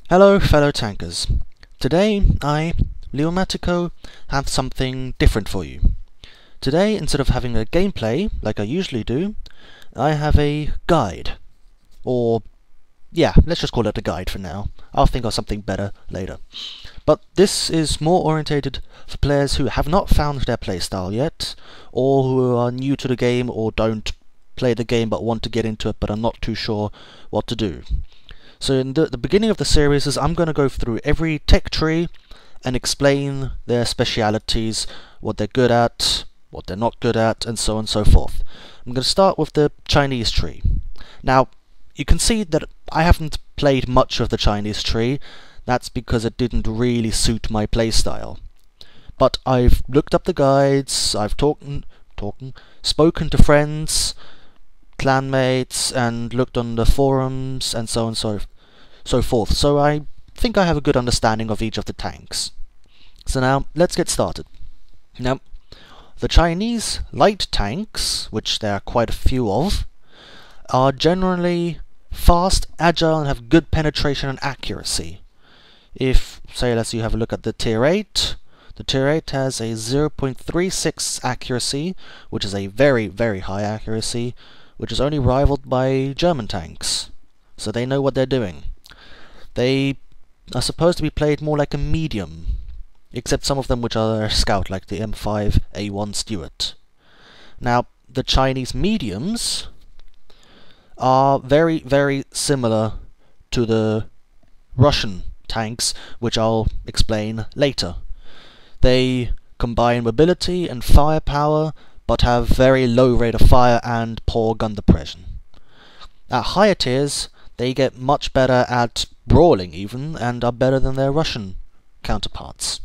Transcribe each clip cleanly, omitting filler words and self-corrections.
Hello fellow tankers. Today I, Leomatico, have something different for you. Today, instead of having a gameplay, like I usually do, I have a guide. Or, yeah, let's just call it a guide for now. I'll think of something better later. But this is more orientated for players who have not found their playstyle yet, or who are new to the game or don't play the game but want to get into it but are not too sure what to do. So in the beginning of the series is I'm going to go through every tech tree and explain their specialities, what they're good at, what they're not good at, and so on and so forth. I'm going to start with the Chinese tree. Now, you can see that I haven't played much of the Chinese tree. That's because it didn't really suit my playstyle. But I've looked up the guides, I've spoken to friends, clanmates, and looked on the forums, and so on and so forth. So I think I have a good understanding of each of the tanks. So now, let's get started. Now, the Chinese light tanks, which there are quite a few of, are generally fast, agile, and have good penetration and accuracy. If, say, let's you have a look at the Tier 8, the Tier 8 has a 0.36 accuracy, which is a very, very high accuracy, which is only rivaled by German tanks. So they know what they're doing. They are supposed to be played more like a medium, except some of them which are a scout, like the M5A1 Stuart. Now, the Chinese mediums are very, very similar to the Russian tanks, which I'll explain later. They combine mobility and firepower, but have very low rate of fire and poor gun depression. At higher tiers, they get much better at brawling even, and are better than their Russian counterparts.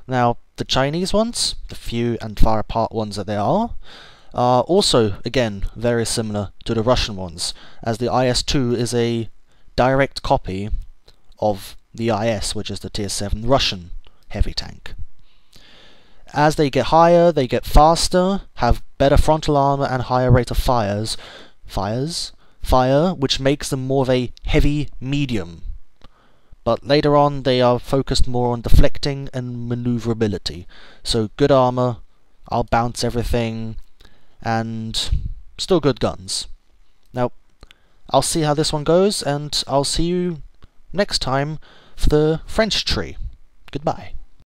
Now, the Chinese ones, the few and far apart ones that there are also, again, very similar to the Russian ones, as the IS-2 is a direct copy of the IS, which is the Tier 7 Russian heavy tank. As they get higher, they get faster, have better frontal armor and higher rate of fire, which makes them more of a heavy medium. But later on, they are focused more on deflecting and maneuverability. So good armor, I'll bounce everything, and still good guns. Now, I'll see how this one goes, and I'll see you next time for the French tree. Goodbye.